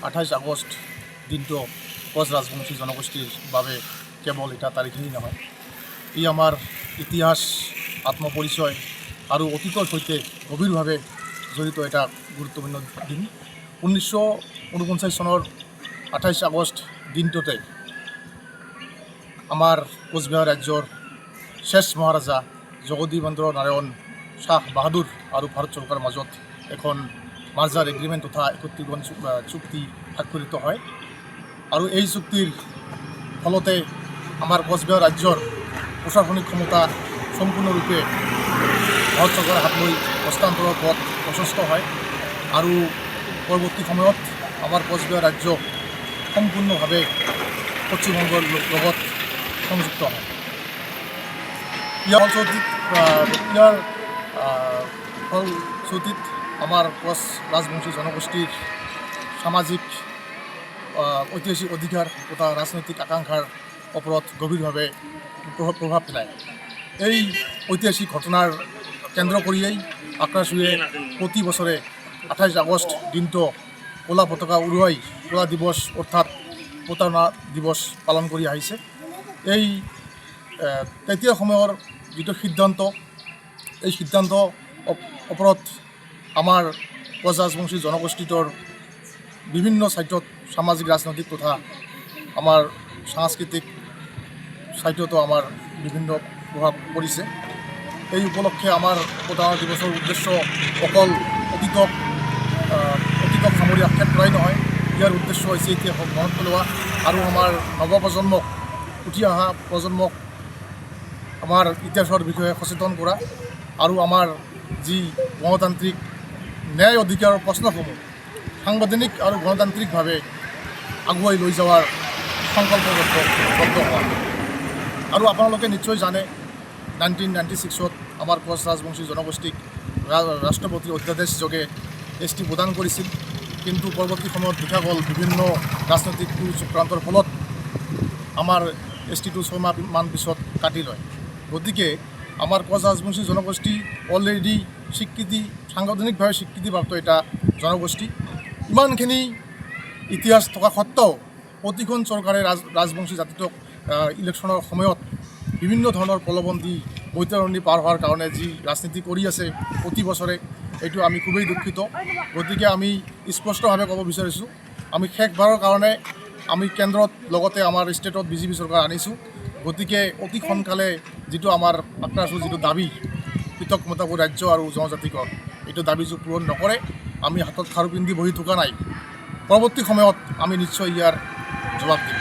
28 আগস্ট দিনটো কোচ রাজবংশী জনগোষ্ঠীর বাবে কেবল এটা তারিখেই নহয়, ই আমার ইতিহাস, আত্মপরিচয় আর অতীতর সৈতে গভীরভাবে জড়িত এটা গুরুত্বপূর্ণ দিন। 1949 সনের 28 আগস্ট দিনটোতে আমার কোচবিহার রাজ্যর শেষ মহারাজা জগদীবেন্দ্র নারায়ণ শাহ বাহাদুর আর ভারত সরকার মাজত এখন মার্জার এগ্রিমেন্ট তথা একত্রীকরণ চুক্তি স্বাক্ষরিত হয়। আর এই চুক্তির ফলতে আমার কোচবিহার রাজ্যর প্রশাসনিক ক্ষমতা সম্পূর্ণরূপে ভারত সরকারের হাতলৈ হস্তান্তরের পথ প্রশস্ত হয়। আর পরবর্তী সময়ত আমার কোচবিহার রাজ্য সম্পূর্ণভাবে পশ্চিমবঙ্গের লগত সংযুক্ত হয়। ইয়ার ফলশ্রুতিত আমার কোচ রাজবংশী জনগোষ্ঠীর সামাজিক ঐতিহাসিক অধিকার তথা রাজনৈতিক আকাঙ্ক্ষার ওপৰত গভীরভাবে প্রভাব পেলায়। এই ঐতিহাসিক ঘটনার কেন্দ্র করিয়েই আক্রাসুয়ে প্রতি বছরে 28 আগস্ট দিনটো কলা পতাকা উড়াই কলা দিবস অর্থাৎ প্রতারণা দিবস পালন কৰি আহিছে। এই তেতিয়াৰ সময়ৰ যিটো সিদ্ধান্ত, এই সিদ্ধান্ত ওপৰত আমাৰ কোচ ৰাজবংশী জনগোষ্ঠীটোৰ বিভিন্ন সাইটত সামাজিক রাজনৈতিক তথা আমার সাংস্কৃতিক সাইটতো আমার বিভিন্ন প্রভাব পড়ছে। এই উপলক্ষে আমার প্রধান দিবসের উদ্দেশ্য অকল অতীতক সামৰি আক্ষেপ কৰাই নহয়, ইয়াৰ উদ্দেশ্য হৈছে এতিয়া মনত পেলোৱা আৰু আমাৰ নৱপ্ৰজন্মক, উঠি অহা প্ৰজন্মক আমাৰ ইতিহাসৰ বিষয়ে সচেতন কৰা আৰু আমাৰ যি গণতান্ত্ৰিক ন্যায় অধিকাৰৰ প্ৰশ্নসমূহ সাংবিধানিক আৰু গণতান্ত্ৰিকভাৱে আগুৱাই লৈ যোৱাৰ সংকল্পবদ্ধ হোৱা। আৰু আপোনালোকে নিশ্চয় জানে 1996 আমাৰ কোচ ৰাজবংশী জনগোষ্ঠীক ৰাষ্ট্ৰপতিৰ অধ্যাদেশ যোগে ST প্ৰদান কৰিছিল, কিন্তু পৰৱৰ্তী সময়ত দেখা গ'ল বিভিন্ন ৰাজনৈতিক চক্ৰান্তৰ ফলত আমাৰ STটো 6 মাহমান পিছত কাটি লয়। গতিকে আমাৰ কোচ ৰাজবংশী জনগোষ্ঠী অলৰেডি সাংবিধানিকভাৱে স্বীকৃতিপ্ৰাপ্ত এটা জনগোষ্ঠী। ইমানখিনি ইতিহাস থকা সত্ত্বেও প্ৰতিখন চৰকাৰে ৰাজবংশী জাতিটোক ইলেকশ্যনৰ সময়ত বিভিন্ন ধৰণৰ প্ৰলোভন দি বৈতৰণি পাৰ হোৱাৰ কাৰণে যি ৰাজনীতি কৰি আছে প্ৰতি বছৰে, এইটো আমি খুবেই দুঃখিত। গতিকে আমি স্পষ্টভাৱে ক'ব বিচাৰিছোঁ, আমি শেষবাৰৰ কাৰণে আমি কেন্দ্ৰত লগতে আমাৰ ষ্টেটত BJP চৰকাৰ আনিছোঁ। গতিকে অতি সোনকালে যিটো আমাৰ আক্ৰাসৰ যিটো দাবী পৃথক মতাবোৰ ৰাজ্য আৰু জনজাতিকৰ, এইটো দাবী যদি পূৰণ নকৰে আমি হাতত খাৰু পিন্ধি বহি থকা নাই, পৰৱৰ্তী সময়ত আমি নিশ্চয় ইয়াৰ জবাব দিম।